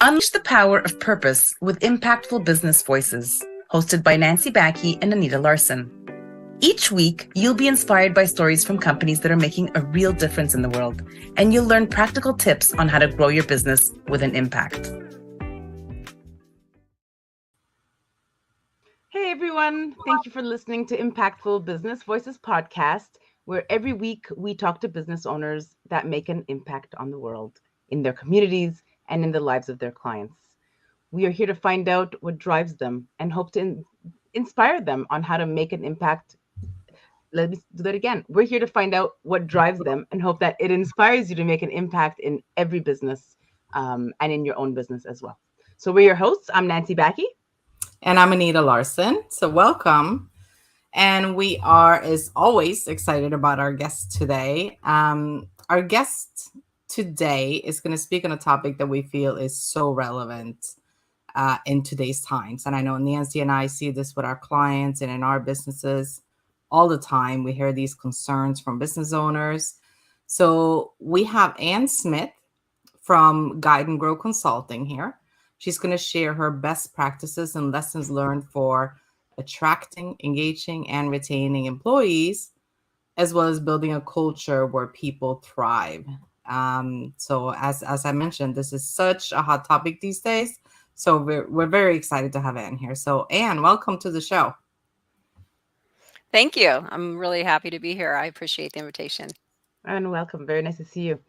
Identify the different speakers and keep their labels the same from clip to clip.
Speaker 1: Unleash the power of purpose with impactful business voices, hosted by Nancy Baki and Anita Larsen. Each week, you'll be inspired by stories from companies that are making a real difference in the world, and you'll learn practical tips on how to grow your business with an impact.
Speaker 2: Hey everyone, thank you for listening to Impactful Business Voices podcast, where every week we talk to business owners that make an impact on the world, in their communities, and in the lives of their clients. We are here to find out what drives them and hope to inspire them on how to make an impact. Let me do that again. We're here to find out what drives them and hope that it inspires you to make an impact in every business and in your own business as well. So we're your hosts. I'm Nancy Baki.
Speaker 3: And I'm Anita Larsen. So welcome. And we are, as always, excited about our guest today. Our guest today is going to speak on a topic that we feel is so relevant in today's times. And I know Nancy and I see this with our clients and in our businesses all the time. We hear these concerns from business owners. So we have Ann Smith from Guide and Grow Consulting here. She's going to share her best practices and lessons learned for attracting, engaging, and retaining employees, as well as building a culture where people thrive. So as I mentioned, this is such a hot topic these days. So we're very excited to have Ann here. So Ann, welcome to the show.
Speaker 4: Thank you. I'm really happy to be here. I appreciate the invitation.
Speaker 2: And welcome. Very nice to see you.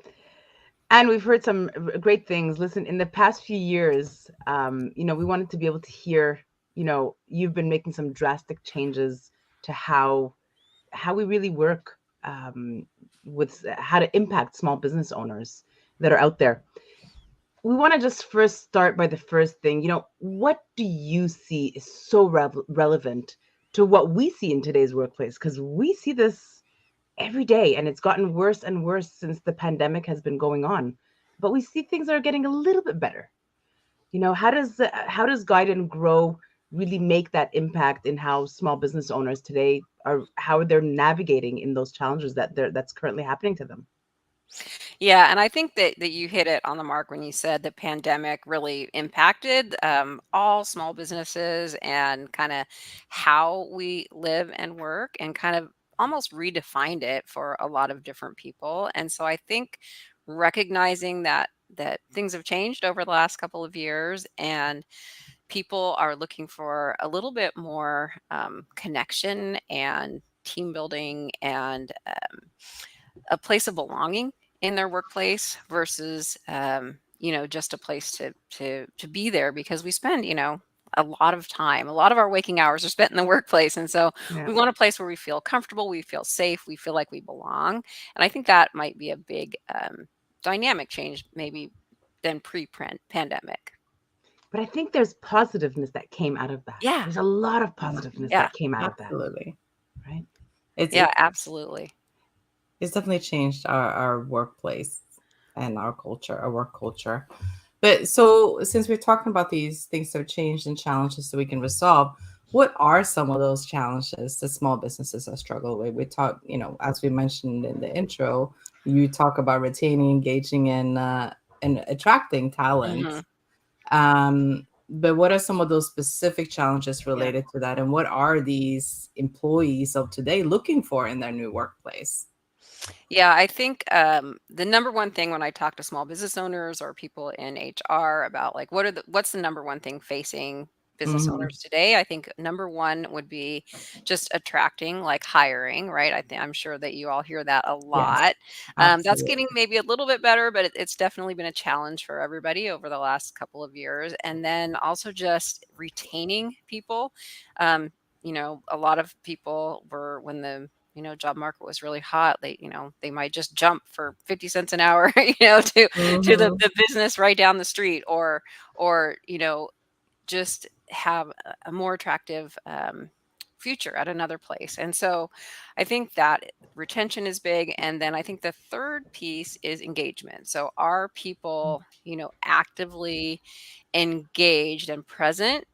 Speaker 2: And we've heard some great things. Listen, in the past few years, we wanted to be able to hear, you've been making some drastic changes to how we really work with how to impact small business owners that are out there. We want to just first start by the first thing. What do you see is so relevant to what we see in today's workplace? Because we see this every day, and it's gotten worse and worse since the pandemic has been going on. But we see things are getting a little bit better. How does Guide and Grow really make that impact in how small business owners today how they're navigating in those challenges that's currently happening to them?
Speaker 4: Yeah, and I think that you hit it on the mark when you said the pandemic really impacted all small businesses and kind of how we live and work, and kind of almost redefined it for a lot of different people. And so I think recognizing that things have changed over the last couple of years, and people are looking for a little bit more connection and team building and a place of belonging in their workplace versus just a place to be there, because we spend a lot of our waking hours are spent in the workplace. And so we want a place where we feel comfortable, we feel safe, we feel like we belong. And I think that might be a big dynamic change maybe than pre-pandemic.
Speaker 2: But I think there's positiveness that came out of that.
Speaker 4: Yeah.
Speaker 2: There's a lot of positiveness that came out of that.
Speaker 3: Absolutely.
Speaker 2: Right?
Speaker 4: Absolutely.
Speaker 3: It's definitely changed our workplace and our culture, our work culture. But so since we're talking about these things that have changed and challenges that we can resolve, what are some of those challenges that small businesses are struggling with? We talk, as we mentioned in the intro, you talk about retaining, engaging, and attracting talent.
Speaker 4: Mm-hmm.
Speaker 3: But what are some of those specific challenges related to that? And what are these employees of today looking for in their new workplace?
Speaker 4: Yeah, I think the number one thing when I talk to small business owners or people in HR about like what's the number one thing facing business owners today, I think number one would be just attracting, like hiring, right? I'm sure that you all hear that a lot. That's getting maybe a little bit better, but it's definitely been a challenge for everybody over the last couple of years. And then also just retaining people. A lot of people were, when the job market was really hot, they might just jump for 50 cents an hour, to the business right down the street, or just have a more attractive future at another place. And so I think that retention is big. And then I think the third piece is engagement. So are people, actively engaged and present,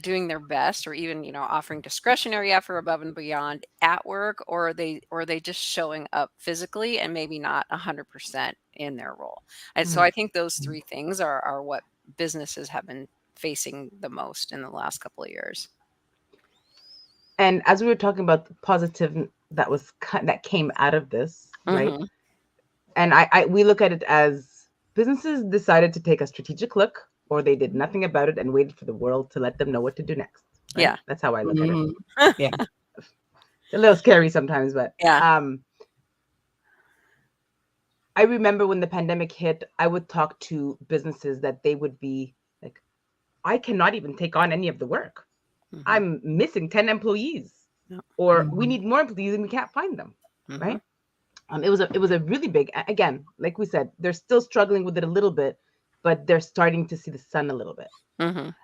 Speaker 4: doing their best, or even offering discretionary effort above and beyond at work, or are they just showing up physically and maybe not 100% in their role. And so I think those three things are what businesses have been facing the most in the last couple of years.
Speaker 2: And as we were talking about the positive that came out of this, right?
Speaker 4: Mhm.
Speaker 2: And we look at it as businesses decided to take a strategic look, or they did nothing about it and waited for the world to let them know what to do next. Right?
Speaker 4: Yeah.
Speaker 2: That's how I look at it.
Speaker 3: Mhm. Yeah.
Speaker 2: It's a little scary sometimes, but
Speaker 4: Yeah.
Speaker 2: I remember when the pandemic hit, I would talk to businesses that they would be like, I cannot even take on any of the work.
Speaker 4: Mhm.
Speaker 2: I'm missing 10 employees,
Speaker 4: Yeah.
Speaker 2: or we need more employees and we can't find them.
Speaker 4: Mhm.
Speaker 2: Right? It was a really big, again, like we said, they're still struggling with it a little bit, but they're starting to see the sun a little bit.
Speaker 4: Mhm.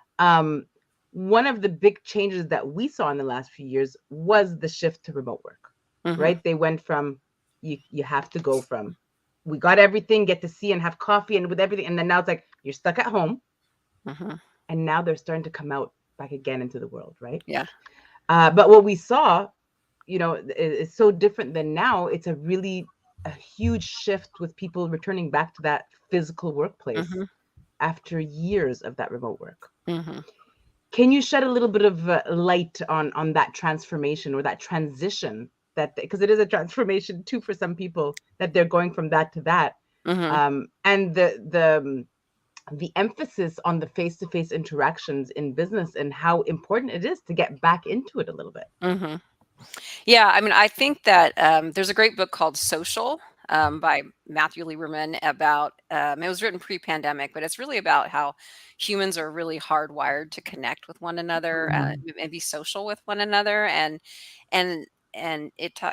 Speaker 2: One of the big changes that we saw in the last few years was the shift to remote work.
Speaker 4: Mhm.
Speaker 2: Right? They went from you have to go from we got everything, get to see and have coffee and with everything, and then now it's like you're stuck at home,
Speaker 4: Mhm.
Speaker 2: and now they're starting to come out back again into the world, right?
Speaker 4: Yeah.
Speaker 2: But what we saw, is so different than now. It's a huge shift with people returning back to that physical workplace
Speaker 4: Mhm.
Speaker 2: after years of that remote work.
Speaker 4: Mhm.
Speaker 2: Can you shed a little bit of light on that transformation or that transition, that because it is a transformation too for some people, that they're going from that to that,
Speaker 4: Mhm.
Speaker 2: and the emphasis on the face-to-face interactions in business and how important it is to get back into it a little bit.
Speaker 4: Mhm. Yeah, I mean, I think that there's a great book called Social by Matthew Lieberman about, it was written pre-pandemic, but it's really about how humans are really hardwired to connect with one another,
Speaker 3: Mhm.
Speaker 4: and be social with one another. And,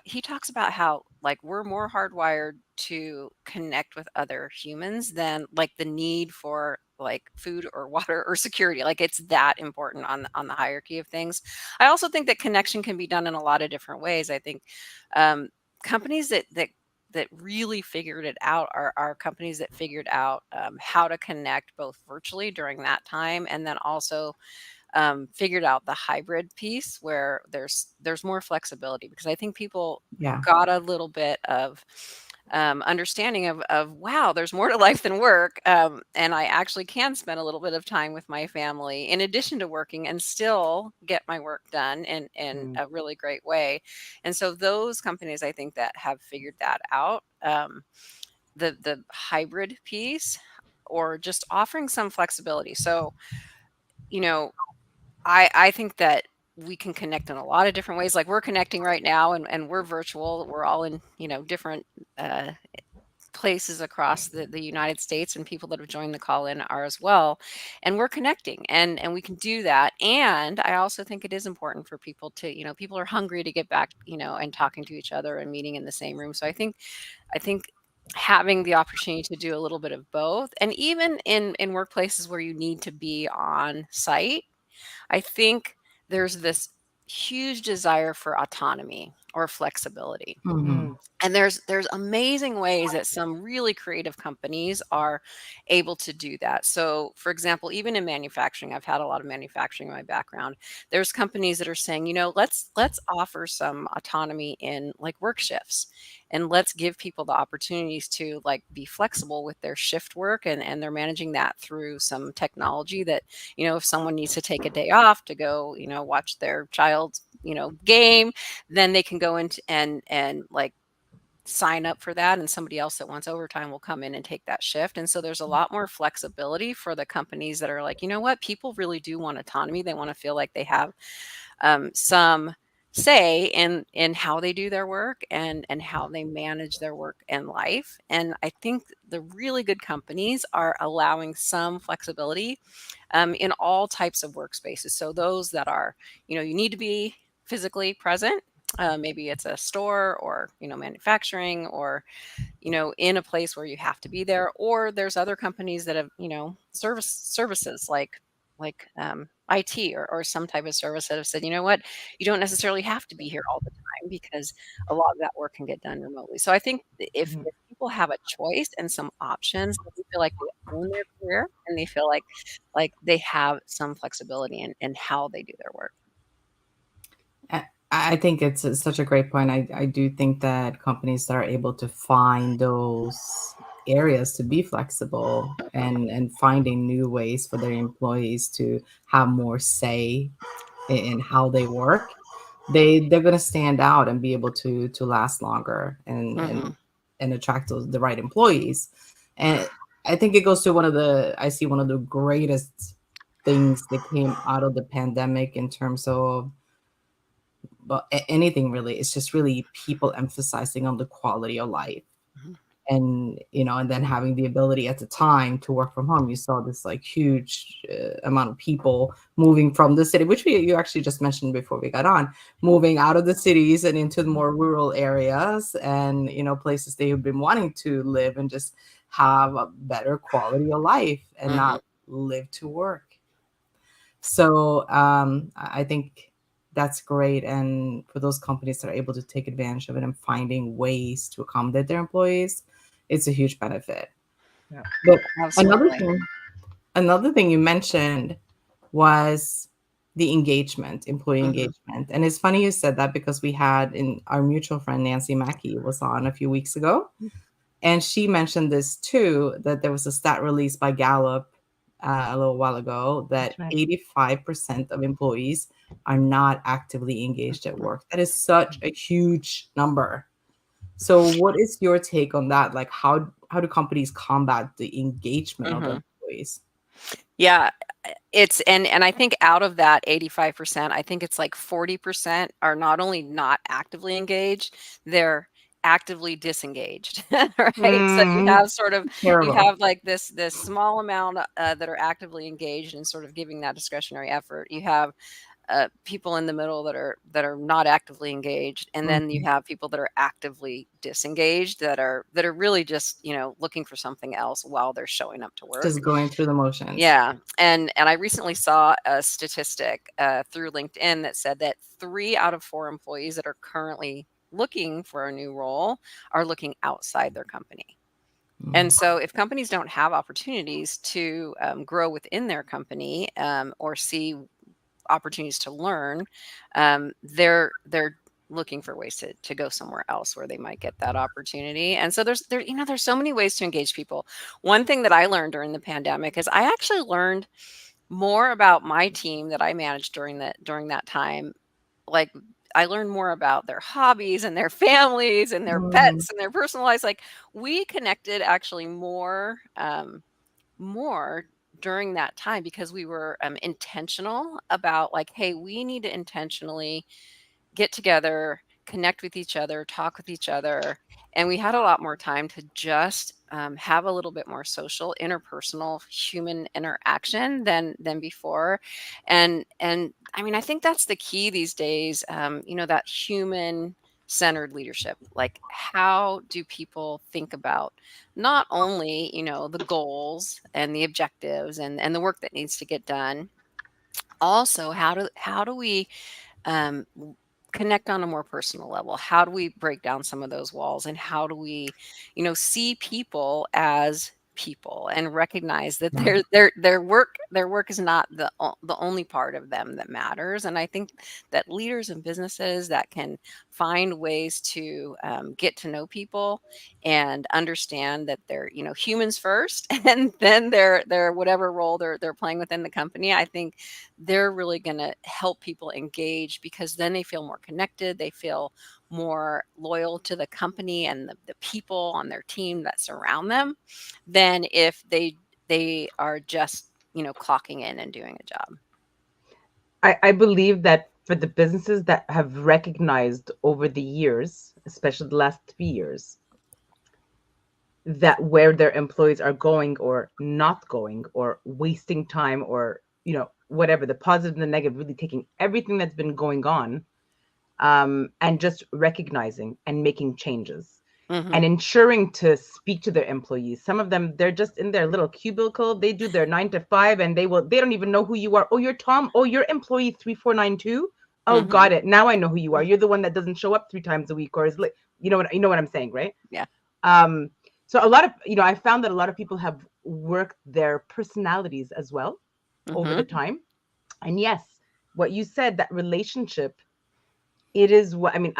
Speaker 4: he talks about how like we're more hardwired to connect with other humans than like the need for like food or water or security. Like it's that important on the hierarchy of things. I also think that connection can be done in a lot of different ways. I think um, companies that really figured it out are companies that figured out how to connect both virtually during that time, and then also figured out the hybrid piece where there's more flexibility, because I think people
Speaker 3: Yeah.
Speaker 4: got a little bit of understanding of wow, there's more to life than work, and I actually can spend a little bit of time with my family in addition to working and still get my work done in
Speaker 2: Mm.
Speaker 4: a really great way. And so those companies, I think, that have figured that out, the hybrid piece, or just offering some flexibility. So you know I think that we can connect in a lot of different ways. Like we're connecting right now, and we're virtual. We're all in, different uh, places across the United States, and people that have joined the call in are as well. And we're connecting, and we can do that. And I also think it is important for people to, people are hungry to get back, and talking to each other and meeting in the same room. So I think having the opportunity to do a little bit of both, and even in workplaces where you need to be on site, I think there's this huge desire for autonomy or flexibility.
Speaker 3: Mhm.
Speaker 2: Mm.
Speaker 4: And there's amazing ways that some really creative companies are able to do that. So, for example, even in manufacturing, I've had a lot of manufacturing in my background. There's companies that are saying, let's offer some autonomy in like work shifts, and let's give people the opportunities to like be flexible with their shift work, and they're managing that through some technology that, if someone needs to take a day off to go, watch their child's, game, then they can go into and like sign up for that, and somebody else that wants overtime will come in and take that shift. And so there's a lot more flexibility for the companies that are like, you know what, people really do want autonomy. They want to feel like they have some say in how they do their work, and how they manage their work and life. And I think the really good companies are allowing some flexibility in all types of workspaces. So those that are, you need to be physically present. Maybe it's a store, or manufacturing, or in a place where you have to be there. Or there's other companies that have, services like IT, or some type of service that have said, you know what, you don't necessarily have to be here all the time, because a lot of that work can get done remotely. So I think if people have a choice and some options, they feel like they own their career, and they feel like they have some flexibility in how they do their work.
Speaker 3: I think it's such a great point. I do think that companies that are able to find those areas to be flexible and finding new ways for their employees to have more say in how they work, they're going to stand out and be able to last longer and attract the right employees. And I think it goes to I see one of the greatest things that came out of the pandemic in terms of, well, anything really. It's just really people emphasizing on the quality of life. And and then having the ability at the time to work from home. You saw this like huge amount of people moving from the city, which you actually just mentioned before we got on, moving out of the cities and into the more rural areas, and places they have been wanting to live and just have a better quality of life and not live to work. So I think that's great. And for those companies that are able to take advantage of it and finding ways to accommodate their employees, it's a huge benefit.
Speaker 2: Yeah.
Speaker 3: But
Speaker 4: Absolutely.
Speaker 3: another thing you mentioned was the employee engagement. And it's funny you said that, because we had in our mutual friend Nancy Mackey was on a few weeks ago. And she mentioned this too, that there was a stat released by Gallup a little while ago that 85% of employees are not actively engaged at work. That is such a huge number. So what is your take on that? Like how do companies combat the engagement of their employees?
Speaker 4: Yeah, it's and I think out of that 85%, I think it's like 40% are not only not actively engaged, they're actively disengaged, right? So you have you
Speaker 3: Terrible.
Speaker 4: have like this small amount that are actively engaged and sort of giving that discretionary effort. You have people in the middle that are not actively engaged, and then you have people that are actively disengaged that are really just looking for something else while they're showing up to work.
Speaker 3: Just going through the motions.
Speaker 4: Yeah, and I recently saw a statistic through LinkedIn that said that 3 out of 4 employees that are currently looking for a new role are looking outside their company. And so if companies don't have opportunities to grow within their company or see opportunities to learn, they're looking for ways to go somewhere else where they might get that opportunity. And so there's so many ways to engage people. One thing that I learned during the pandemic is I actually learned more about my team that I managed during that time. Like, I learned more about their hobbies and their families and their pets and their personal lives. Like, we connected actually more during that time because we were intentional about like, hey, we need to intentionally get together, connect with each other, talk with each other. And we had a lot more time to just have a little bit more social, interpersonal, human interaction than before. And I mean, I think that's the key these days. That human centered leadership. Like, how do people think about not only the goals and the objectives and the work that needs to get done, also how do we um, connect on a more personal level? How do we break down some of those walls, and how do we, see people as people and recognize that their work is not the only part of them that matters? And I think that leaders and businesses that can find ways to get to know people and understand that they're humans first, and then their whatever role they're playing within the company, I think they're really going to help people engage, because then they feel more connected. They feel more loyal to the company and the people on their team that surround them than if they are just, clocking in and doing a job.
Speaker 2: I believe that for the businesses that have recognized over the years, especially the last 3 years, that where their employees are going or not going or wasting time or whatever, the positive and the negative, really taking everything that's been going on and just recognizing and making changes and ensuring to speak to their employees. Some of them, they're just in their little cubicle. They do their 9 to 5 and they don't even know who you are. Oh, you're Tom. Oh, you're employee 3492. Oh, got it. Now I know who you are. You're the one that doesn't show up 3 times a week, or is like, you know what I'm saying, right?
Speaker 4: Yeah.
Speaker 2: So a lot of, I found that a lot of people have worked their personalities as well over the time. And yes, what you said, that relationship It is what I mean.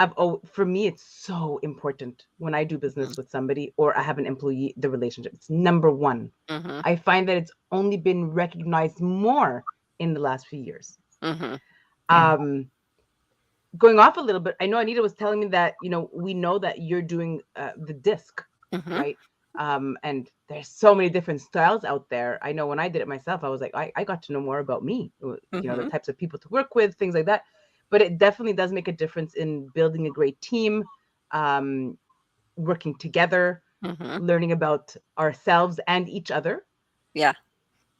Speaker 2: For me, it's so important when I do business with somebody or I have an employee, the relationship. It's number one.
Speaker 4: Mm-hmm.
Speaker 2: I find that it's only been recognized more in the last few years.
Speaker 4: Mm-hmm.
Speaker 2: Going off a little bit, I know Anita was telling me that, we know that you're doing the disc,
Speaker 4: Mm-hmm.
Speaker 2: right? And there's so many different styles out there. I know when I did it myself, I was like, I got to know more about me, the types of people to work with, things like that. But it definitely does make a difference in building a great team, working together,
Speaker 4: Mm-hmm.
Speaker 2: learning about ourselves and each other.
Speaker 4: Yeah.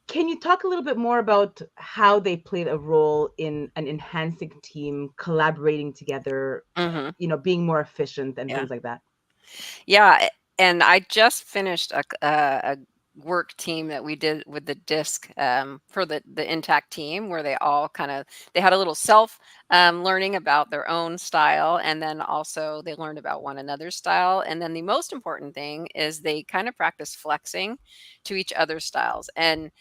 Speaker 2: Can you talk a little bit more about how they played a role in an enhancing team, collaborating together,
Speaker 4: Mm-hmm.
Speaker 2: being more efficient and
Speaker 4: Yeah.
Speaker 2: things like that?
Speaker 4: Yeah, and I just finished a work team that we did with the disc for the intact team, where they all they had a little self learning about their own style, and then also they learned about one another's style, and then the most important thing is they kind of practice flexing to each other's styles, and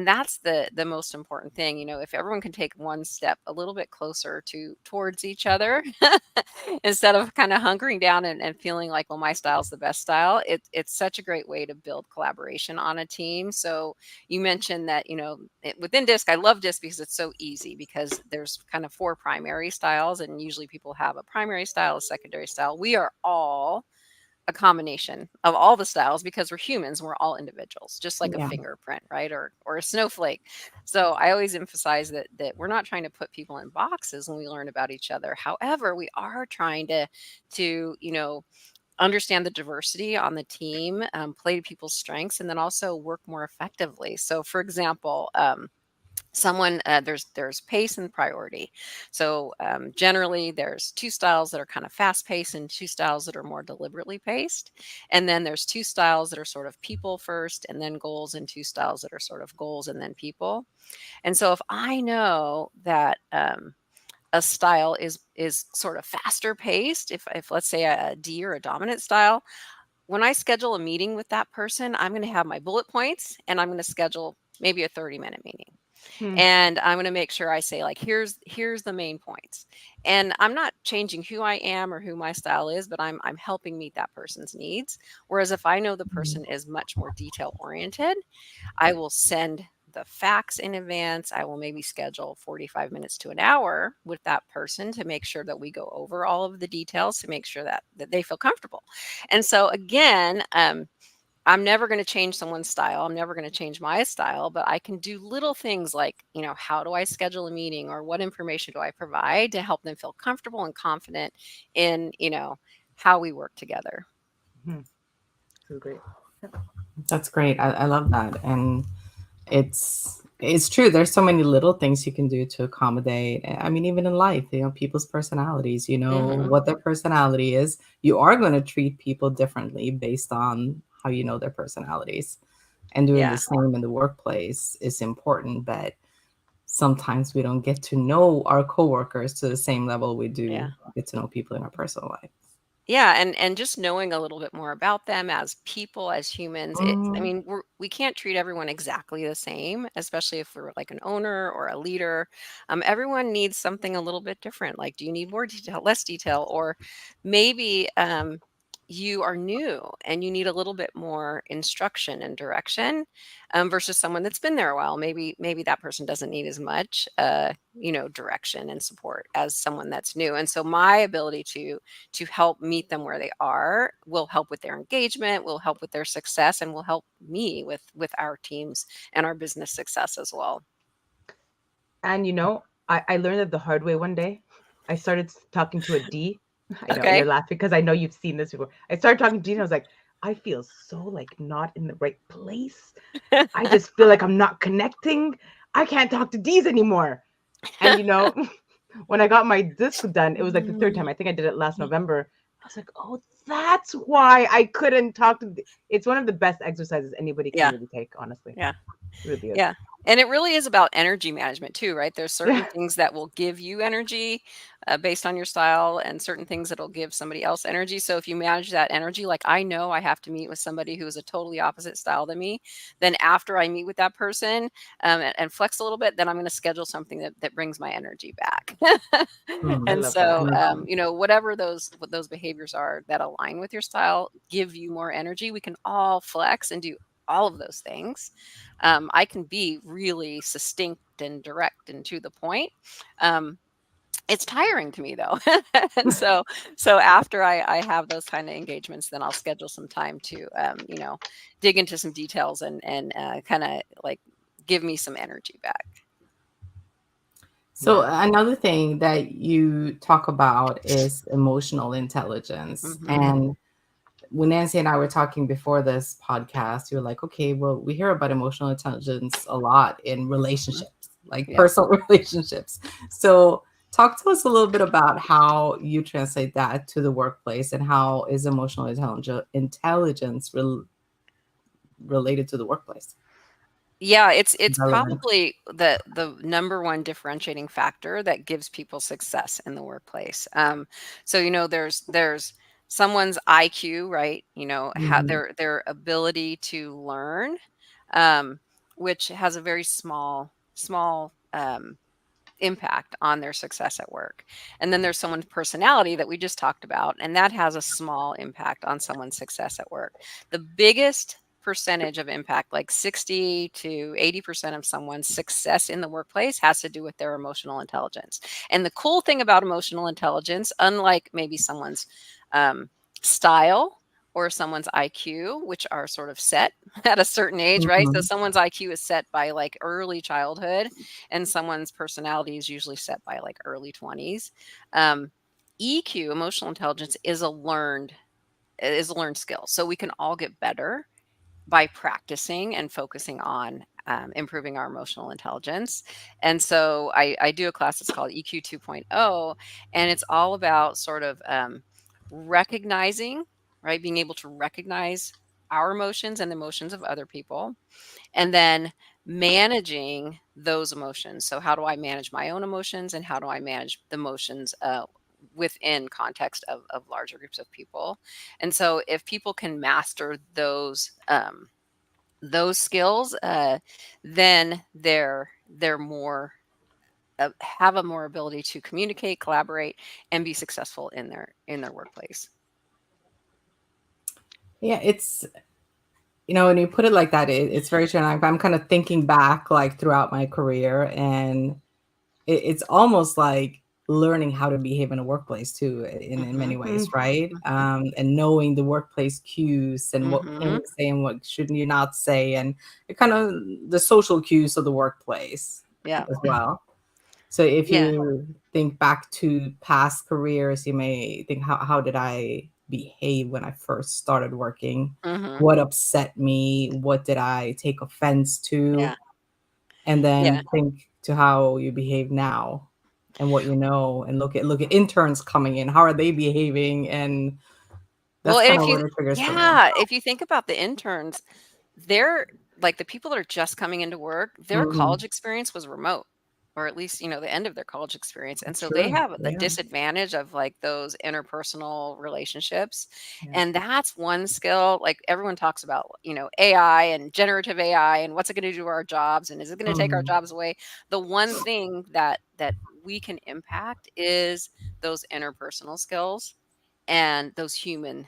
Speaker 4: that's the most important thing. If everyone can take one step a little bit closer towards each other, instead of kind of hunkering down and feeling like, well, my style's the best style. It's such a great way to build collaboration on a team. So you mentioned that, within disc, I love disc because it's so easy, because there's kind of 4 primary styles, and usually people have a primary style, a secondary style. We are all a combination of all the styles, because we're humans, we're all individuals, just like a
Speaker 3: Yeah.
Speaker 4: fingerprint, right? Or a snowflake. So I always emphasize that we're not trying to put people in boxes when we learn about each other. However, we are trying to understand the diversity on the team, play to people's strengths, and then also work more effectively. So for example, there's pace and priority. So generally there's 2 styles that are kind of fast paced and 2 styles that are more deliberately paced, and then there's 2 styles that are sort of people first and then goals, and 2 styles that are sort of goals and then people. And so if I know that a style is sort of faster paced, if let's say a D or a dominant style, when I schedule a meeting with that person, I'm going to have my bullet points, and I'm going to schedule maybe a 30-minute meeting. And I'm going to make sure I say, like, here's the main points. And I'm not changing who I am or who my style is, but I'm helping meet that person's needs. Whereas if I know the person is much more detail oriented, I will send the facts in advance. I will maybe schedule 45 minutes to an hour with that person to make sure that we go over all of the details, to make sure that they feel comfortable. And so again, I'm never going to change someone's style. I'm never going to change my style, but I can do little things like, how do I schedule a meeting, or what information do I provide to help them feel comfortable and confident in, how we work together.
Speaker 2: So great.
Speaker 3: That's great. I love that. And it's true. There's so many little things you can do to accommodate. I mean, even in life, people's personalities, what their personality is. You are going to treat people differently based on how you know their personalities. And doing
Speaker 4: Yeah.
Speaker 3: the same in the workplace is important, but sometimes we don't get to know our coworkers to the same level we do get to know people in our personal life.
Speaker 4: Yeah, and just knowing a little bit more about them as people, as humans. I mean, we can't treat everyone exactly the same, especially if we're like an owner or a leader. Everyone needs something a little bit different. Like, do you need more detail, less detail, or maybe you are new and you need a little bit more instruction and direction, versus someone that's been there a while. Maybe that person doesn't need as much, direction and support as someone that's new. And so my ability to help meet them where they are will help with their engagement, will help with their success, and will help me with our teams and our business success as well.
Speaker 2: And I learned it the hard way one day. I started talking to a D. I know
Speaker 4: Okay.
Speaker 2: you're laughing because I know you've seen this before. I started talking to D, and I was like, I feel so like not in the right place. I just feel like I'm not connecting. I can't talk to D's anymore. And when I got my disc done, it was like the 3rd time. I think I did it last November. I was like, oh, that's why I couldn't talk to. It's one of the best exercises anybody can
Speaker 4: Yeah.
Speaker 2: really take, honestly.
Speaker 4: Yeah.
Speaker 2: It really is.
Speaker 4: Yeah. And it really is about energy management too, right? There's certain
Speaker 2: Yeah.
Speaker 4: things that will give you energy based on your style, and certain things that'll give somebody else energy. So if you manage that energy, like I know I have to meet with somebody who is a totally opposite style than me, then after I meet with that person and flex a little bit, then I'm going to schedule something that brings my energy back.
Speaker 2: I
Speaker 4: And
Speaker 2: love that.
Speaker 4: so,
Speaker 3: Energy.
Speaker 4: whatever what those behaviors are that align with your style, give you more energy. We can all flex and do all of those things. I can be really succinct and direct and to the point. Um, it's tiring to me though. And so after I have those kind of engagements, then I'll schedule some time to dig into some details and kind of like give me some energy back.
Speaker 3: So
Speaker 2: Yeah.
Speaker 3: another thing that you talk about is emotional intelligence.
Speaker 4: Mhm.
Speaker 3: And when Nancy and I were talking before this podcast, you were like, okay, well, we hear about emotional intelligence a lot in relationships, like
Speaker 4: Yep.
Speaker 3: personal relationships. So talk to us a little bit about how you translate that to the workplace, and how is emotional intelligence related to the workplace?
Speaker 4: Yeah, it's
Speaker 3: Relevant.
Speaker 4: probably the number one differentiating factor that gives people success in the workplace. So there's someone's IQ, right?
Speaker 3: Mhm.
Speaker 4: Their ability to learn, um, which has a very small impact on their success at work. And then there's someone's personality that we just talked about, and that has a small impact on someone's success at work. The biggest percentage of impact, like 60 to 80% of someone's success in the workplace, has to do with their emotional intelligence. And the cool thing about emotional intelligence, unlike maybe someone's style or someone's IQ, which are sort of set at a certain age, right? So
Speaker 3: Mhm.
Speaker 4: someone's IQ is set by like early childhood, and someone's personality is usually set by like early 20s. Um, EQ, emotional intelligence, is a learned skill. So we can all get better by practicing and focusing on improving our emotional intelligence. And so I do a class that's called EQ 2.0, and it's all about sort of recognizing, right? Being able to recognize our emotions and the emotions of other people, and then managing those emotions. So how do I manage my own emotions, and how do I manage the emotions within context of larger groups of people? And so if people can master those skills, then they're more have a more ability to communicate, collaborate, and be successful in their workplace.
Speaker 3: Yeah, when you put it like that, it's very true. And I'm kind of thinking back like throughout my career, and it's almost like learning how to behave in a workplace too, in
Speaker 4: Hmm.
Speaker 3: many ways,
Speaker 2: Mm.
Speaker 3: right?
Speaker 4: Hmm.
Speaker 3: And knowing the workplace cues, and what can
Speaker 4: Hmm.
Speaker 3: you say and what shouldn't you not say, and it kind of the social cues of the workplace
Speaker 4: Yeah.
Speaker 3: as well. So if
Speaker 4: Yeah.
Speaker 3: you think back to past careers, you may think, how did I behave when I first started working?
Speaker 4: Hmm.
Speaker 3: What upset me? What did I take offense to?
Speaker 4: Yeah.
Speaker 3: And
Speaker 4: Yeah.
Speaker 3: then think to how you behave now, and what you know, and look at interns coming in. How are they behaving? And
Speaker 4: Well,
Speaker 3: that's
Speaker 4: and
Speaker 3: kind
Speaker 4: if
Speaker 3: of
Speaker 4: you
Speaker 3: where it triggers for me.
Speaker 4: yeah, if you think about the interns, they're like the people that are just coming into work, their
Speaker 3: Mhm.
Speaker 4: college experience was remote, or at least, the end of their college experience. And so they
Speaker 3: True.
Speaker 4: have the
Speaker 3: Yeah.
Speaker 4: disadvantage of like those interpersonal relationships.
Speaker 2: Yeah.
Speaker 4: And that's one skill. Like everyone talks about, AI and generative AI and what's it going to do to our jobs, and is it going to take our
Speaker 3: Mhm.
Speaker 4: jobs away? The one thing that we can impact is those interpersonal skills and those human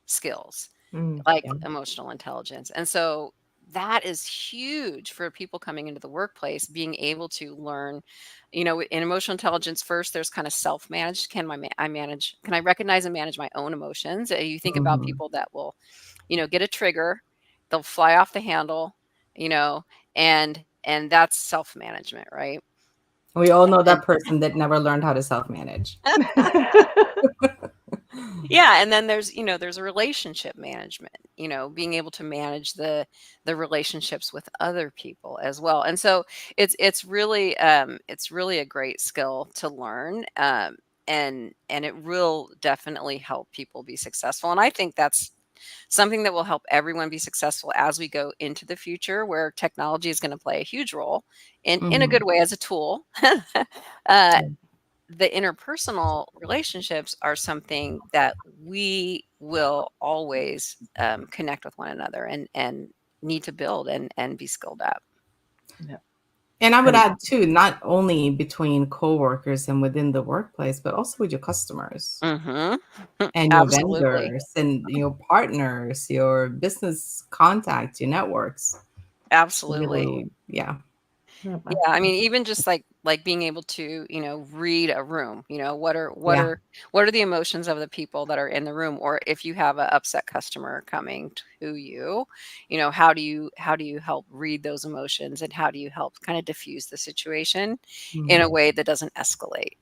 Speaker 4: skills,
Speaker 2: Mm.
Speaker 4: like
Speaker 3: Yeah.
Speaker 4: emotional intelligence. And so that is huge for people coming into the workplace, being able to learn, in emotional intelligence. First, there's kind of self-managed. Can I recognize and manage my own emotions? You think about
Speaker 3: Mhm.
Speaker 4: people that will, get a trigger, they'll fly off the handle, you know, and that's self-management, right?
Speaker 3: We all know
Speaker 4: And
Speaker 3: that person that never learned how to self-manage.
Speaker 4: yeah, and then there's a relationship management, being able to manage the relationships with other people as well. And so it's really a great skill to learn. and it will definitely help people be successful. And I think that's something that will help everyone be successful as we go into the future, where technology is going to play a huge role in a good way as a tool. uh, the interpersonal relationships are something that we will always connect with one another and need to build and be skilled at.
Speaker 2: Yeah.
Speaker 3: And I would
Speaker 2: And
Speaker 3: add too, not only between coworkers and within the workplace, but also with your customers
Speaker 4: Mm-hmm.
Speaker 3: and your
Speaker 4: Absolutely.
Speaker 3: vendors and your partners, your business contacts, your networks.
Speaker 4: Absolutely.
Speaker 3: Really, yeah.
Speaker 2: yeah,
Speaker 4: Yeah, I mean, even just like being able to, read a room,
Speaker 3: Yeah.
Speaker 4: what are the emotions of the people that are in the room? Or if you have an upset customer coming to you, how do you help read those emotions, and how do you help kind of diffuse the situation in
Speaker 3: Mm,
Speaker 4: a way that doesn't escalate?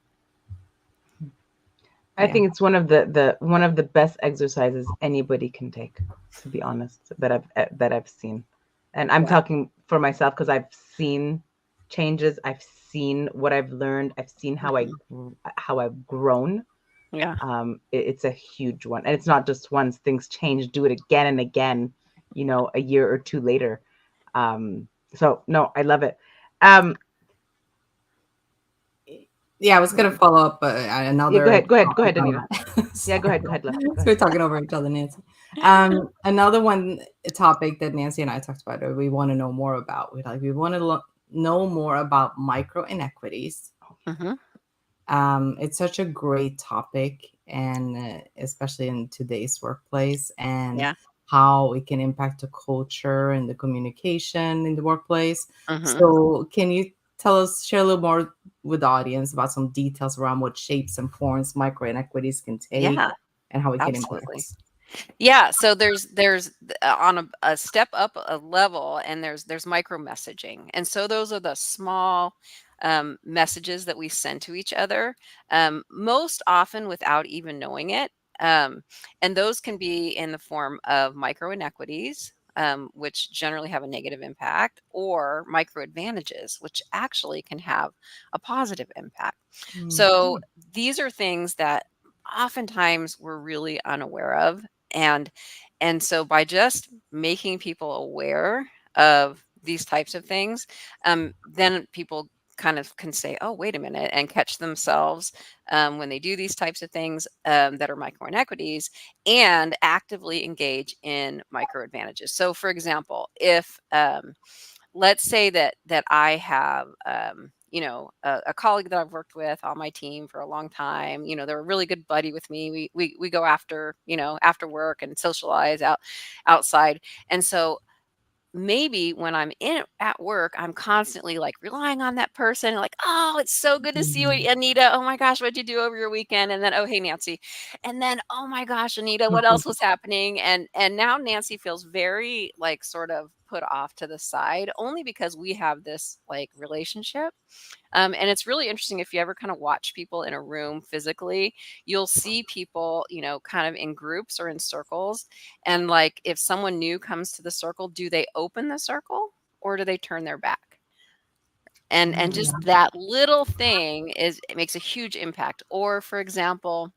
Speaker 2: I
Speaker 3: yeah.
Speaker 2: think it's one of the best exercises anybody can take, to be honest, that I've seen. And I'm
Speaker 4: Yeah.
Speaker 2: talking for myself because I've seen changes. I've seen what I've learned. I've seen how I've grown.
Speaker 4: Yeah.
Speaker 2: It's a huge one, and it's not just once. Things change. Do it again and again. A year or two later. So no, I love it. Um,
Speaker 3: Yeah, I was going to follow up
Speaker 2: yeah,
Speaker 3: another
Speaker 2: go ahead,
Speaker 3: topic on
Speaker 2: Anita.
Speaker 3: that.
Speaker 2: Yeah, go ahead, love. Go
Speaker 3: So
Speaker 2: ahead.
Speaker 3: we're talking over each other, Nancy. Another one topic that Nancy and I talked about, or we want to know more about. We want to know more about micro inequities.
Speaker 4: Mm-hmm.
Speaker 3: It's such a great topic, and especially in today's workplace, and
Speaker 4: Yeah.
Speaker 3: how it can impact the culture and the communication in the workplace.
Speaker 4: Mm-hmm.
Speaker 3: So, can you share a little more with the audience about some details around what shapes and forms micro inequities can take,
Speaker 4: Yeah.
Speaker 3: and how it can
Speaker 4: Absolutely.
Speaker 3: impact?
Speaker 4: Yeah, so there's on a step up a level, and there's micro messaging, and so those are the small messages that we send to each other, most often without even knowing it, and those can be in the form of micro inequities, which generally have a negative impact, or micro advantages, which actually can have a positive impact.
Speaker 3: Mm,
Speaker 4: So these are things that oftentimes we're really unaware of, and and so by just making people aware of these types of things, then people kind of can say, oh, wait a minute, and catch themselves when they do these types of things that are micro inequities, and actively engage in micro advantages. So for example, if let's say that I have a colleague that I've worked with on my team for a long time. They're a really good buddy with me. We go after after work and socialize outside. And so maybe when I'm in at work, I'm constantly like relying on that person, like, oh, it's so good to see you,
Speaker 3: mm,
Speaker 4: Anita. Oh my gosh, what'd you do over your weekend? And then, oh, hey, Nancy. And then, oh my gosh, Anita, what else was happening? And now Nancy feels very like sort of put off to the side, only because we have this like relationship. And it's really interesting if you ever kind of watch people in a room physically, you'll see people, kind of in groups or in circles. And like if someone new comes to the circle, do they open the circle or do they turn their back? And
Speaker 2: Mm,
Speaker 4: just that little thing it makes a huge impact. Or for example,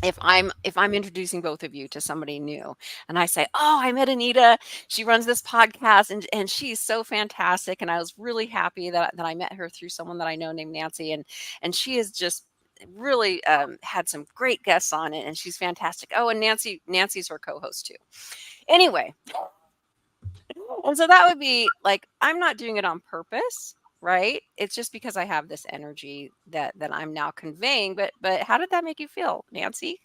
Speaker 4: if I'm introducing both of you to somebody new, and I say, oh, I met Anita, she runs this podcast, and she's so fantastic, and I was really happy that I met her through someone that I know named Nancy, and she has just really had some great guests on it, and she's fantastic. Oh, and Nancy's her co-host too. Anyway, and so that would be like, I'm not doing it on purpose, right? It's just because I have this energy that I'm now conveying. But how did that make you feel, Nancy?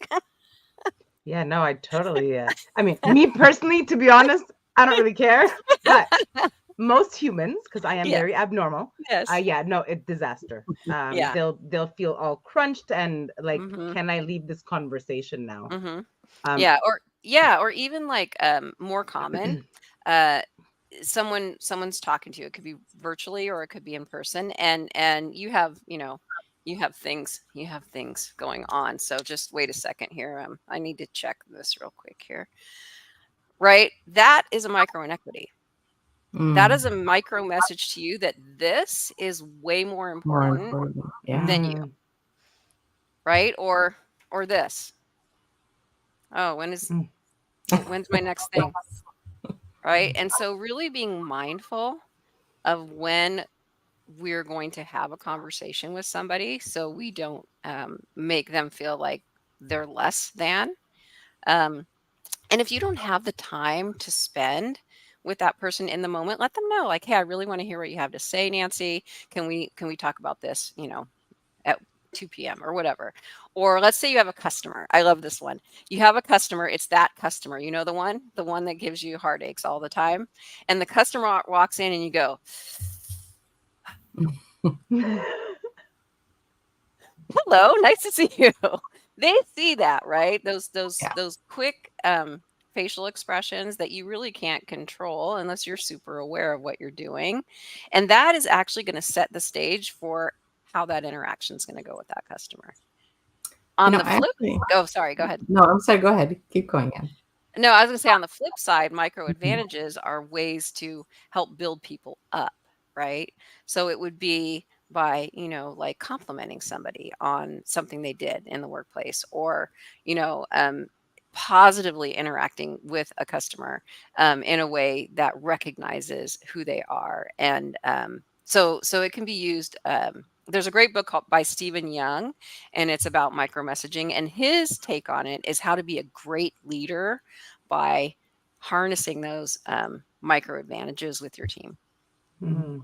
Speaker 2: yeah, no, I totally. I mean, me personally, to be honest, I don't really care. But most humans, because I am
Speaker 4: Yes.
Speaker 2: very abnormal,
Speaker 4: Yes.
Speaker 2: yeah, no, it's disaster.
Speaker 4: Yeah.
Speaker 2: They'll feel all crunched and like,
Speaker 4: Mhm.
Speaker 2: can I leave this conversation now?
Speaker 4: Mhm.
Speaker 2: Um,
Speaker 4: Yeah, or even like more common, uh someone's talking to you. It could be virtually or it could be in person, and you have things going on. So just wait a second here. I need to check this real quick here. Right? That is a micro inequity. That
Speaker 3: mm,
Speaker 4: is a micro message to you that this is way more
Speaker 3: more
Speaker 4: important
Speaker 3: important. Yeah.
Speaker 4: than you.
Speaker 2: mm,
Speaker 4: right? Or this. Oh, when's my next thing, right? And so really being mindful of when we're going to have a conversation with somebody so we don't make them feel like they're less than. Um, and if you don't have the time to spend with that person in the moment, let them know, like, hey, I really want to hear what you have to say, Nancy. Can we talk about this, at 2 p.m. or whatever? Or let's say you have a customer. I love this one. You have a customer, it's that customer, the one that gives you heartaches all the time. And the customer walks in and you go, hello, nice to see you. They see that, right? Those
Speaker 3: Yeah.
Speaker 4: those quick facial expressions that you really can't control unless you're super aware of what you're doing. And that is actually going to set the stage for how that interaction is going to go with that customer. On the flip, sorry, go ahead.
Speaker 3: No, I'm sorry. Go ahead. Keep going. In.
Speaker 4: No, I was going to say on the flip side, micro advantages are ways to help build people up, right? So it would be by, like complimenting somebody on something they did in the workplace, or, positively interacting with a customer in a way that recognizes who they are. And so it can be used. There's a great book by Stephen Young, and it's about micromessaging. And his take on it is how to be a great leader by harnessing those micro advantages with your team.
Speaker 2: Mm-hmm.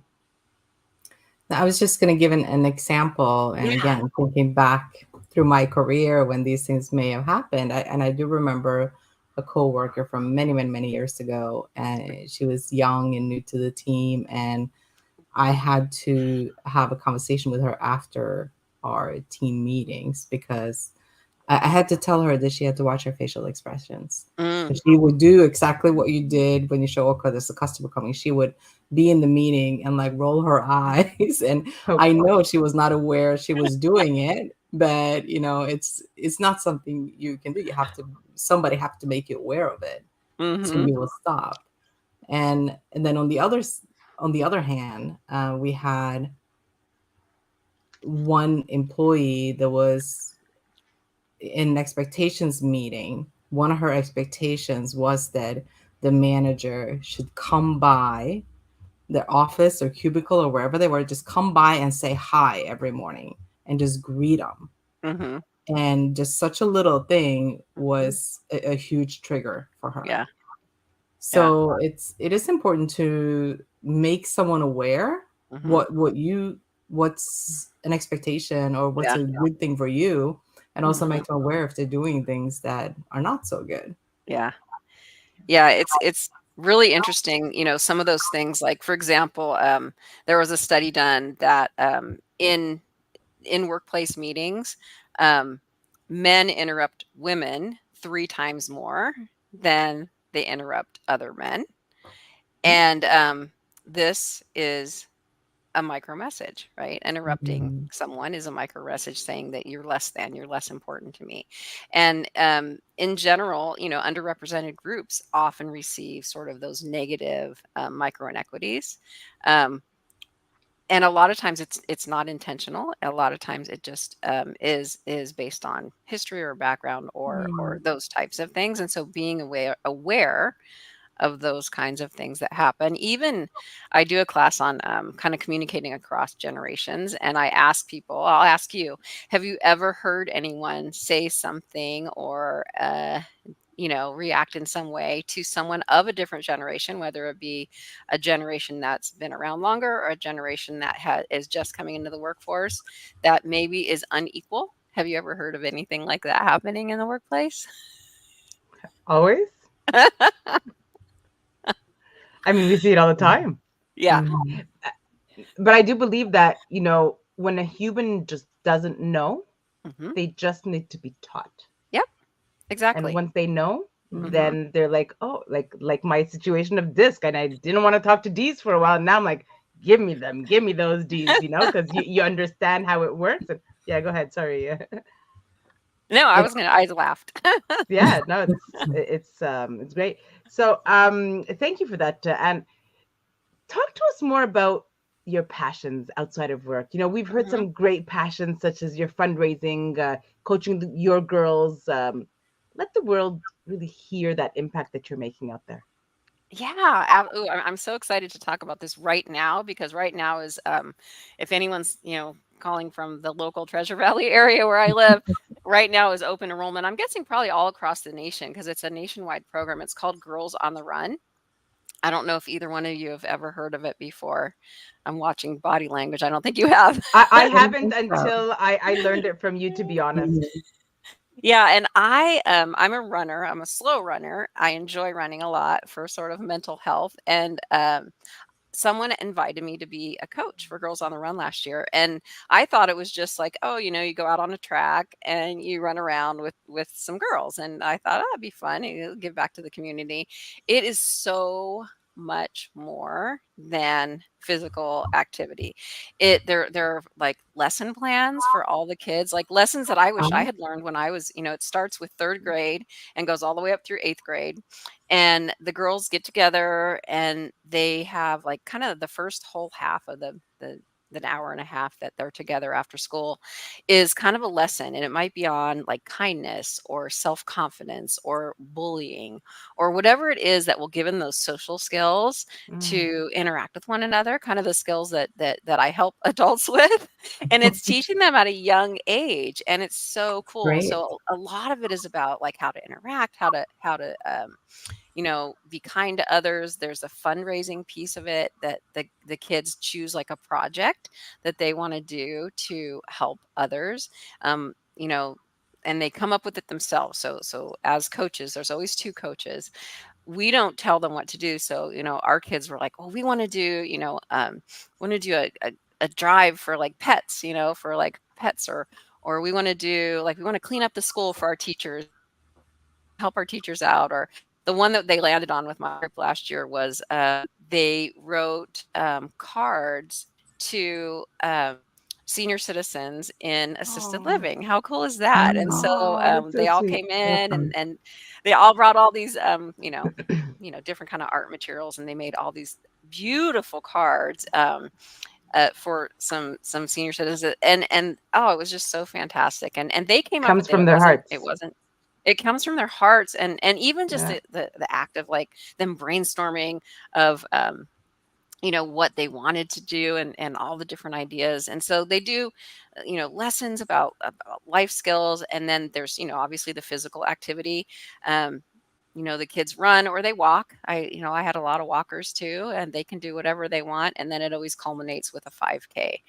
Speaker 3: I was just going to give an example. And again, thinking back through my career when these things may have happened. I do remember a coworker from many, many, many years ago. And she was young and new to the team. And I had to have a conversation with her after our team meetings because I had to tell her that she had to watch her facial expressions. She would do exactly what you did when you show, okay, there's a customer coming. She would be in the meeting and like roll her eyes. And I know she was not aware she was doing it, but it's not something you can do. Somebody have to make you aware of it. So you will stop. And then on the other hand, we had one employee that was in an expectations meeting. One of her expectations was that the manager should come by their office or cubicle or wherever they were, just come by and say hi every morning and just greet them. And just such a little thing was a huge trigger for her.
Speaker 4: Yeah.
Speaker 3: So it is important to make someone aware what's an expectation or what's a good thing for you, and also make them aware if they're doing things that are not so good.
Speaker 4: Yeah. It's really interesting. Some of those things, like for example, there was a study done that in workplace meetings, men interrupt women 3 times more than they interrupt other men. And this is a micro message, right? Interrupting someone is a micro message saying that you're less important to me. And in general, underrepresented groups often receive sort of those negative micro inequities. And a lot of times it's not intentional. A lot of times it just is based on history or background or those types of things. And so being aware of those kinds of things that happen. Even I do a class on kind of communicating across generations, and I'll ask you, have you ever heard anyone say something or react in some way to someone of a different generation, whether it be a generation that's been around longer or a generation that is just coming into the workforce that maybe is unequal? Have you ever heard of anything like that happening in the workplace?
Speaker 2: Always. I mean, we see it all the time.
Speaker 4: Yeah.
Speaker 2: But I do believe that, when a human just doesn't know, they just need to be taught.
Speaker 4: Yep. Exactly.
Speaker 2: And once they know, then they're like, oh, like my situation of disc, and I didn't want to talk to D's for a while. And now I'm like, give me those D's, because you understand how it works. And go ahead. Sorry.
Speaker 4: No, I laughed.
Speaker 2: Yeah, no, it's great. So thank you for that. And talk to us more about your passions outside of work? You know, we've heard
Speaker 4: Mhm.
Speaker 2: some great passions such as your fundraising, coaching your girls. Let the world really hear that impact that you're making out there.
Speaker 4: Yeah, ooh, I'm so excited to talk about this right now because right now is, if anyone's, calling from the local Treasure Valley area where I live, right now is open enrollment. I'm guessing probably all across the nation because it's a nationwide program. It's called Girls on the Run. I don't know if either one of you have ever heard of it before. I'm watching body language. I don't think you have.
Speaker 2: I
Speaker 3: I don't
Speaker 2: haven't
Speaker 3: think so.
Speaker 2: until I learned it from you, to be honest.
Speaker 3: Mhm.
Speaker 4: Yeah, and I'm a runner. I'm a slow runner. I enjoy running a lot for sort of mental health, and someone invited me to be a coach for Girls on the Run last year, and I thought it was just like, oh, you go out on a track and you run around with some girls, and I thought, oh, that'd be fun. Give back to the community. It is so much more than physical activity. There are like lesson plans for all the kids, like lessons that I wish I
Speaker 3: Oh,
Speaker 4: had learned when I was, it starts with third grade and goes all the way up through eighth grade, and the girls get together and they have like kind of the first whole half of the hour and a half that they're together after school is kind of a lesson, and it might be on like kindness or self-confidence or bullying or whatever it is that will give them those social skills
Speaker 2: Mm.
Speaker 4: to interact with one another, kind of the skills that I help adults with. And it's teaching them at a young age, and it's so cool.
Speaker 3: great.
Speaker 4: So a lot of it is about like how to interact, how to be kind to others. There's a fundraising piece of it that the kids choose like a project that they want to do to help others. Um, you know, and they come up with it themselves. So as coaches, there's always two coaches. We don't tell them what to do. So, our kids were like, well, we want to do, want to do a drive for like pets, for like pets, or we want to do like we want to clean up the school for our teachers, help our teachers out. Or the one that they landed on with my group last year was they wrote cards to senior citizens in assisted
Speaker 2: Oh,
Speaker 4: living. How cool is that? And
Speaker 3: Mm,
Speaker 4: so
Speaker 2: oh, that's so
Speaker 4: they all
Speaker 2: sweet.
Speaker 4: came in, and
Speaker 3: awesome.
Speaker 4: they all brought all these different kind of art materials, and they made all these beautiful cards for some senior citizens, and oh, it was just so fantastic. And they came up
Speaker 2: Comes
Speaker 4: with it.
Speaker 2: from
Speaker 4: It
Speaker 2: their
Speaker 4: wasn't it
Speaker 2: hearts.
Speaker 4: wasn't it comes from their hearts, and even just
Speaker 2: Yeah.
Speaker 4: the act of like them brainstorming of what they wanted to do, and all the different ideas. And so they do lessons about life skills, and then there's obviously the physical activity. um the kids run or they walk. I had a lot of walkers too, and they can do whatever they want, and then it always culminates with a 5K.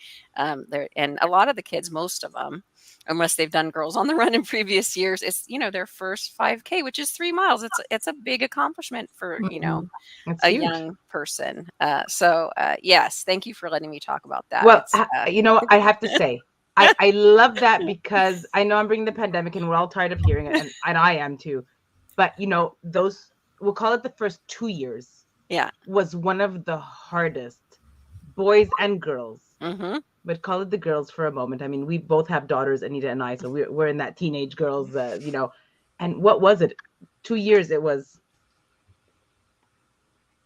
Speaker 4: There, and a lot of the kids, most of them, unless they've done Girls on the Run in previous years, it's their first 5K, which is 3 miles. It's a big accomplishment for
Speaker 3: Mhm.
Speaker 2: It's
Speaker 4: a
Speaker 2: huge.
Speaker 4: young person. So yes, thank you for letting me talk about that.
Speaker 2: Well,
Speaker 4: It's
Speaker 2: I have to say, I love that because I know I'm bringing the pandemic and we're all tired of hearing it, and I am too. But those, we'll call it the first 2 years,
Speaker 4: yeah.
Speaker 2: was one of the hardest, boys and girls.
Speaker 4: Mm-hmm.
Speaker 2: But call it the girls for a moment. I mean, we both have daughters, Anita and I, so we're in that teenage girls, And what was it? 2 years it was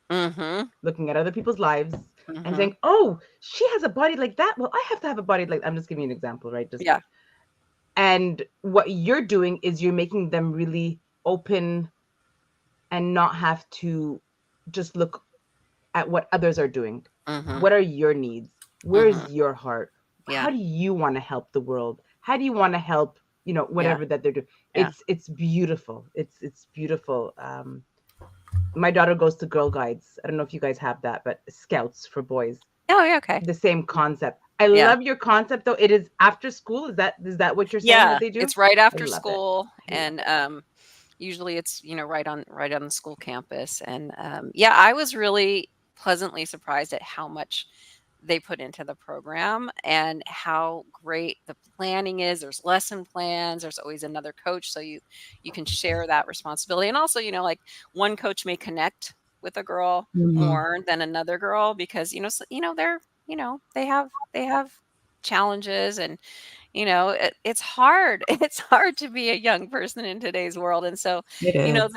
Speaker 4: Mm-hmm.
Speaker 2: looking at other people's lives and
Speaker 4: Mm-hmm.
Speaker 2: saying, "Oh, she has a body like that. Well, I have to have a body like." I'm just giving you an example, right? Just
Speaker 4: Yeah.
Speaker 2: and what you're doing is you're making them really open and not have to just look at what others are doing.
Speaker 4: Mm-hmm.
Speaker 2: What are your needs?
Speaker 4: Mm-hmm.
Speaker 2: Where's your heart?
Speaker 4: Yeah.
Speaker 2: How do you want to help the world? How do you want to help,
Speaker 4: Yeah.
Speaker 2: whatever that they're doing?
Speaker 4: Yeah.
Speaker 2: It's beautiful. It's beautiful. My daughter goes to Girl Guides. I don't know if you guys have that, but Scouts for boys.
Speaker 4: Oh, yeah. Okay.
Speaker 2: The same concept. I
Speaker 4: Yeah.
Speaker 2: love your concept though. It is after school. Is that what you're saying that
Speaker 4: Yeah.
Speaker 2: they do?
Speaker 4: It's right
Speaker 2: I
Speaker 4: after
Speaker 2: love it.
Speaker 4: school,
Speaker 2: I love
Speaker 4: and
Speaker 2: it.
Speaker 4: usually it's right on the school campus. And yeah, I was really pleasantly surprised at how much they put into the program and how great the planning is. There's lesson plans, there's always another coach, so you can share that responsibility. And also, like one coach may connect with a girl
Speaker 3: Mhm.
Speaker 4: more than another girl because they're they have challenges, and it's hard. It's hard to be a young person in today's world. And so,
Speaker 3: It is.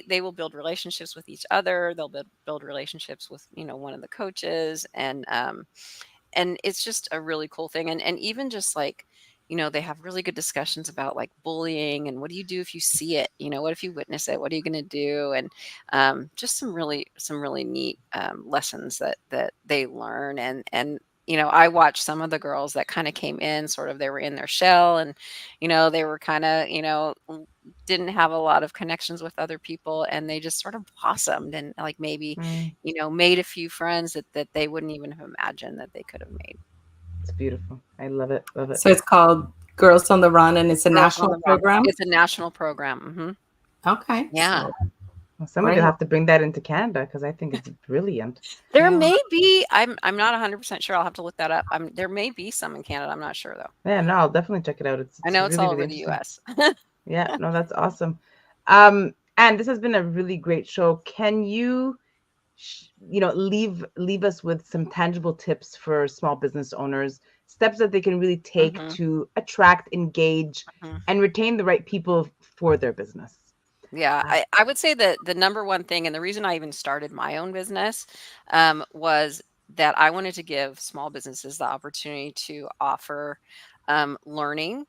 Speaker 4: they will build relationships with each other. They'll build relationships with, one of the coaches, and it's just a really cool thing. And even just like, they have really good discussions about like bullying and what do you do if you see it? What if you witness it? What are you going to do? And just some really neat lessons that they learn. And I watched some of the girls that kind of came in, sort of, they were in their shell, and they were kind of, didn't have a lot of connections with other people, and they just sort of blossomed, and like maybe
Speaker 2: Mm,
Speaker 4: made a few friends that they wouldn't even have imagined that they could have made.
Speaker 2: it's beautiful. I love it. Love it.
Speaker 3: So it's called Girls on the Run, and it's a
Speaker 4: Girls on
Speaker 3: national
Speaker 4: the Run.
Speaker 3: program.
Speaker 4: It's a national program.
Speaker 3: Okay.
Speaker 4: Yeah.
Speaker 3: So
Speaker 2: Well, somebody will
Speaker 3: great.
Speaker 2: have to bring that into Canada because I think it's brilliant.
Speaker 4: There
Speaker 3: Yeah.
Speaker 4: may be, I'm not 100% sure. I'll have to look that up. There may be some in Canada. I'm not sure though.
Speaker 2: Yeah, no, I'll definitely check it out. It's
Speaker 4: I know it's
Speaker 2: really,
Speaker 4: all
Speaker 2: really
Speaker 4: over the
Speaker 2: interesting.
Speaker 4: US.
Speaker 2: Yeah, no, that's awesome. And this has been a really great show. Can you, leave us with some tangible tips for small business owners, steps that they can really take
Speaker 4: Mhm,
Speaker 2: to attract, engage,
Speaker 4: mhm.
Speaker 2: and retain the right people for their business?
Speaker 4: Yeah,
Speaker 2: Uh,
Speaker 4: I would say that the number one thing, and the reason I even started my own business, was that I wanted to give small businesses the opportunity to offer learning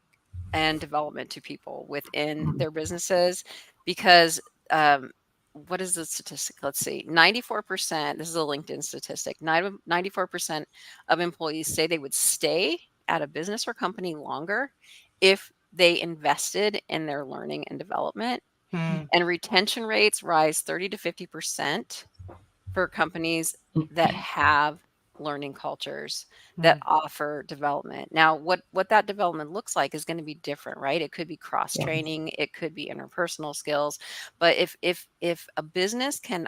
Speaker 4: and development to people within their businesses, because um, what is the statistic? Let's see, 94%, this is a LinkedIn statistic, 94% of employees say they would stay at a business or company longer if they invested in their learning and development.
Speaker 2: hmm,
Speaker 4: And retention rates rise 30 to 50% for companies that have learning cultures that
Speaker 2: hmm,
Speaker 4: offer development. Now, what that development looks like is going to be different, right? It could be cross
Speaker 3: Yes.
Speaker 4: training, it could be interpersonal skills, but if a business can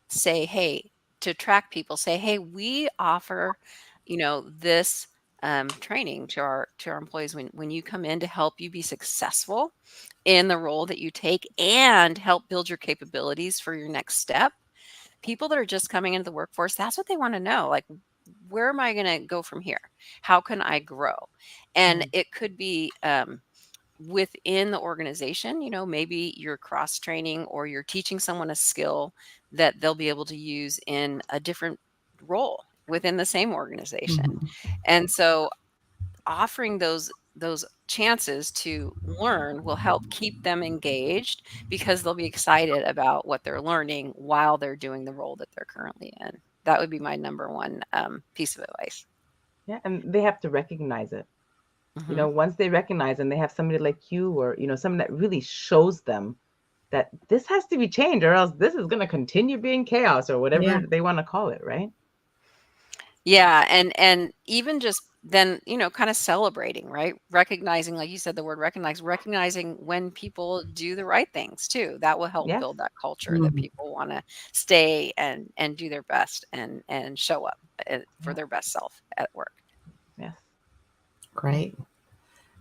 Speaker 4: say, hey, to attract people, say, hey, we offer, this training to our employees when you come in to help you be successful in the role that you take and help build your capabilities for your next step. People that are just coming into the workforce, that's what they want to know. Like, where am I going to go from here? How can I grow? And
Speaker 2: hmm,
Speaker 4: it could be within the organization, maybe you're cross training or you're teaching someone a skill that they'll be able to use in a different role within the same organization.
Speaker 3: Mhm.
Speaker 4: And so offering those chances to learn will help keep them engaged, because they'll be excited about what they're learning while they're doing the role that they're currently in. That would be my number one piece of advice.
Speaker 2: yeah, and they have to recognize it.
Speaker 4: Hmm.
Speaker 2: Once they recognize and they have somebody like you, or someone that really shows them that this has to be changed, or else this is going to continue being chaos, or
Speaker 3: Yeah.
Speaker 2: whatever they want to call it, right?
Speaker 4: Yeah, and even just then, kind of celebrating, right? Recognizing, like you said, the word recognize, recognizing when people do the right things too. That will help
Speaker 2: Yes.
Speaker 4: build that culture that
Speaker 3: Mhm.
Speaker 4: people want to stay and do their best and show up for
Speaker 2: Yeah.
Speaker 4: their best self at work.
Speaker 2: Yes.
Speaker 3: Great.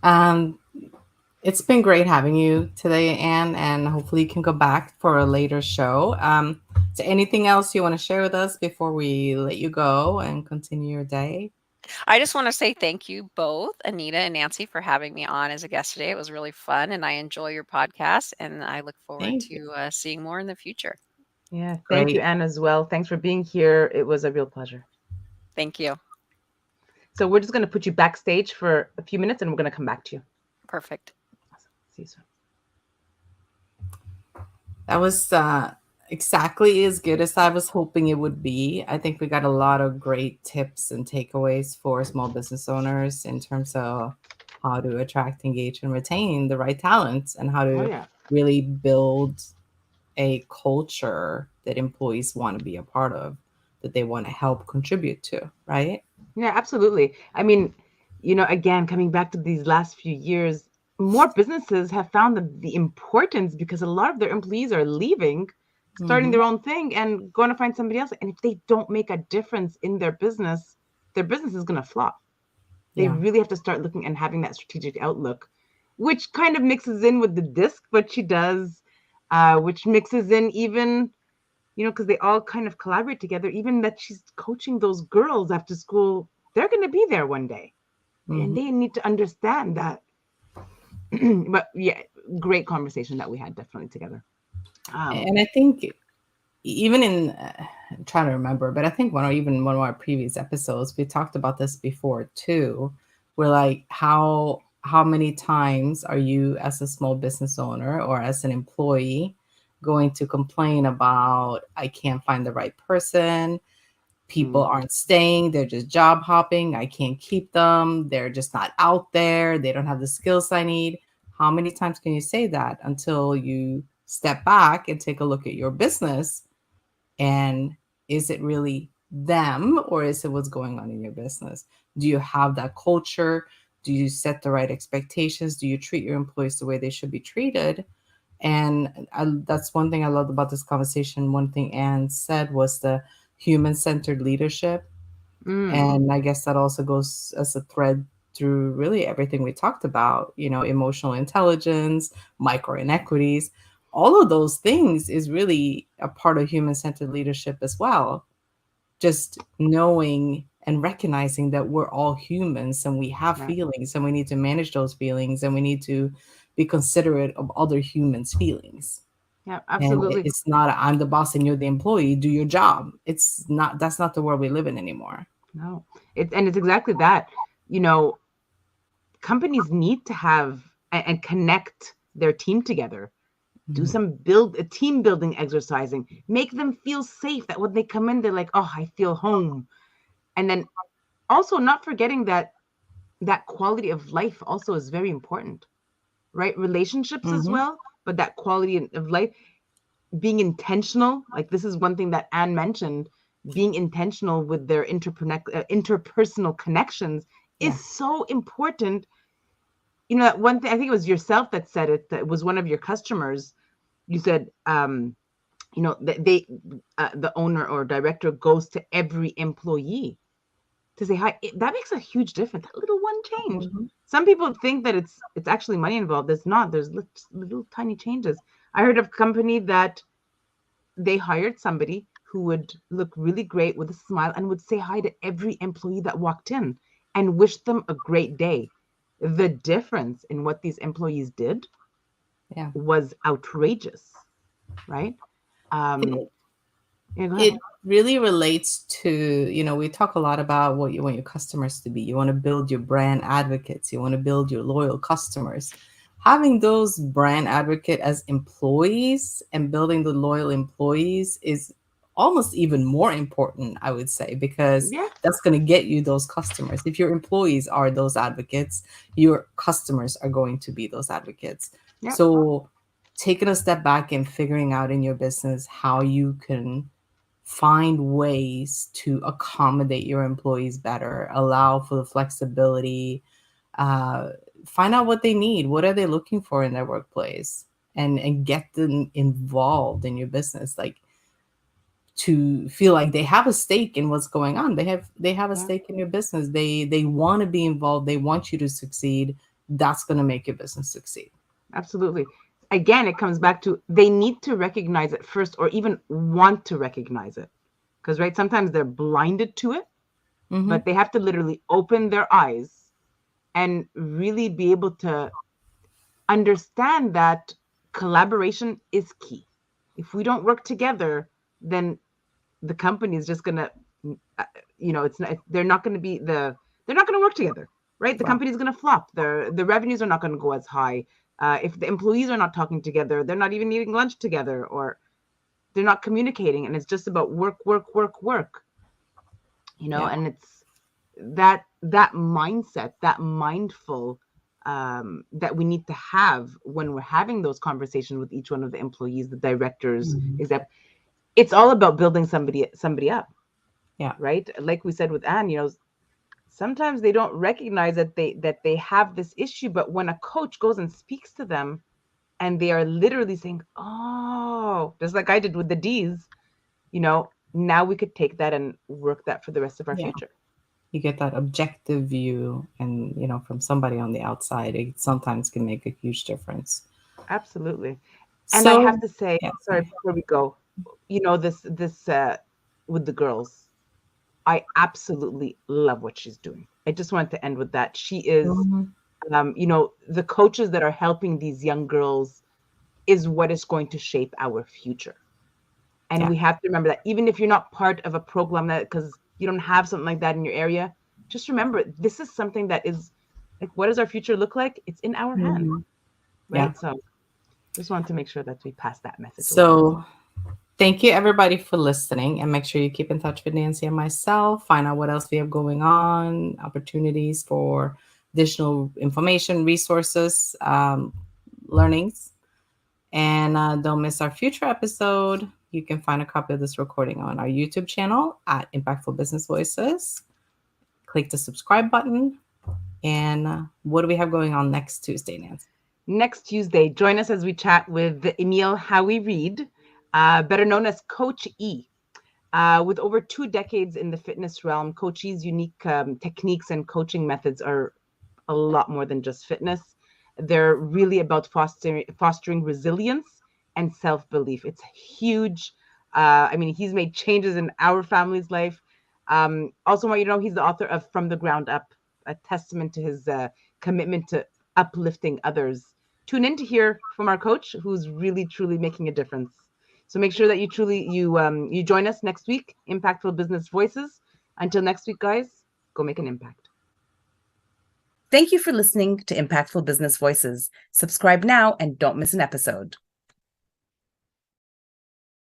Speaker 3: Um, it's been great having you today, Anne, and hopefully you can go back for a later show. Is there anything else you want to share with us before we let you go and continue your day?
Speaker 4: I just want to say thank you both, Anita and Nancy, for having me on as a guest today. It was really fun, and I enjoy your podcast, and I look forward
Speaker 3: Thank you.
Speaker 4: to seeing more in the future.
Speaker 2: Yeah. Thank you,
Speaker 3: Great.
Speaker 2: Anne, as well. Thanks for being here. It was a real pleasure.
Speaker 4: Thank you.
Speaker 2: So we're just going to put you backstage for a few minutes, and we're going to come back to you.
Speaker 4: Perfect.
Speaker 2: Awesome. See you soon.
Speaker 3: That was exactly as good as I was hoping it would be. I think we got a lot of great tips and takeaways for small business owners in terms of how to attract, engage, and retain the right talent, and how
Speaker 2: Oh
Speaker 3: to
Speaker 2: yeah.
Speaker 3: really build a culture that employees want to be a part of, that they want to help contribute to, right?
Speaker 2: Yeah, absolutely. I mean, again, coming back to these last few years, more businesses have found the importance, because a lot of their employees are leaving, starting
Speaker 3: Mm-hmm.
Speaker 2: their own thing and going to find somebody else. And if they don't make a difference in their business is going to flop. They
Speaker 3: Yeah.
Speaker 2: really have to start looking and having that strategic outlook, which kind of mixes in with the disc, what she does, which mixes in even, because they all kind of collaborate together, even that she's coaching those girls after school. They're going to be there one day. and they need to understand that. But yeah, great conversation that we had definitely together.
Speaker 3: And I think even in I'm trying to remember, but I think even one of our previous episodes, we talked about this before too. We're like, how many times are you as a small business owner or as an employee going to complain about I can't find the right person, people aren't staying, they're just job hopping, I can't keep them, they're just not out there, they don't have the skills I need. How many times can you say that until you step back and take a look at your business? And is it really them, or is it what's going on in your business? Do you have that culture? Do you set the right expectations? Do you treat your employees the way they should be treated? And that's one thing I loved about this conversation. One thing Anne said was the human-centered leadership. And I guess that also goes as a thread through really everything we talked about, emotional intelligence, micro inequities, all of those things is really a part of human-centered leadership as well. Just knowing and recognizing that we're all humans and we have feelings and we need to manage those feelings and we need to be considerate of other humans' feelings.
Speaker 2: Yeah,
Speaker 3: And
Speaker 2: absolutely.
Speaker 3: it's not I'm the boss and you're the employee, do your job. That's not the world we live in anymore.
Speaker 2: No, it's exactly that. Companies need to have and connect their team together. Do some team building exercising. Make them feel safe. That when they come in, they're like, "Oh, I feel home." And then also not forgetting that quality of life also is very important, right? Relationships as well, but that quality of life, being intentional. Like this is one thing that Anne mentioned. Being intentional with their interpersonal connections is so important. That one thing, I think it was yourself that said it, that was one of your customers. You said, the owner or director goes to every employee to say hi. That makes a huge difference. That little one change. Some people think that it's actually money involved. It's not. There's little tiny changes. I heard of a company that they hired somebody who would look really great with a smile and would say hi to every employee that walked in and wish them a great day. The difference in what these employees did was outrageous, right?
Speaker 3: It really relates to, we talk a lot about what you want your customers to be. You want to build your brand advocates. You want to build your loyal customers. Having those brand advocate as employees and building the loyal employees is almost even more important, I would say, because that's going to get you those customers. If your employees are those advocates, your customers are going to be those advocates. So taking a step back and figuring out in your business how you can find ways to accommodate your employees better, allow for the flexibility, find out what they need, what are they looking for in their workplace, and get them involved in your business, like to feel like they have a stake in what's going on. They have a stake in your business. They want to be involved. They want you to succeed. That's going to make your business succeed.
Speaker 2: Absolutely. Again, it comes back to they need to recognize it first, or even want to recognize it. Because, right, sometimes they're blinded to it, but they have to literally open their eyes and really be able to understand that collaboration is key. If we don't work together, then the company is just gonna, it's not. They're not going to be they're not going to work together, right? The company is going to flop. The revenues are not going to go as high. If the employees are not talking together, they're not even eating lunch together, or they're not communicating, and it's just about work. And it's that mindset, that mindful, that we need to have when we're having those conversations with each one of the employees, the directors, except it's all about building somebody up. Right. Like we said with Anne, sometimes they don't recognize that they have this issue, but when a coach goes and speaks to them and they are literally saying, oh, just like I did with the D's, now we could take that and work that for the rest of our future.
Speaker 3: You get that objective view, and from somebody on the outside, it sometimes can make a huge difference.
Speaker 2: Absolutely. And I have to say, sorry, before we go, this with the girls, I absolutely love what she's doing. I just wanted to end with that. She is, the coaches that are helping these young girls is what is going to shape our future. And we have to remember that even if you're not part of a program that, because you don't have something like that in your area, just remember this is something that is like, what does our future look like? It's in our hands, right? So just wanted to make sure that we pass that message.
Speaker 3: So thank you everybody for listening, and make sure you keep in touch with Nancy and myself, find out what else we have going on, opportunities for additional information, resources, learnings. And don't miss our future episode. You can find a copy of this recording on our YouTube channel at Impactful Business Voices. Click the subscribe button. And what do we have going on next Tuesday, Nancy?
Speaker 2: Next Tuesday, join us as we chat with Emil Howie Reed, better known as Coach E. With over 2 decades in the fitness realm, Coach E's unique techniques and coaching methods are a lot more than just fitness. They're really about fostering resilience and self-belief. It's huge. He's made changes in our family's life. Also want you to know he's the author of From the Ground Up, a testament to his commitment to uplifting others. Tune in to hear from our coach, who's really, truly making a difference. So make sure that you join us next week, Impactful Business Voices. Until next week, guys, go make an impact.
Speaker 1: Thank you for listening to Impactful Business Voices. Subscribe now and don't miss an episode.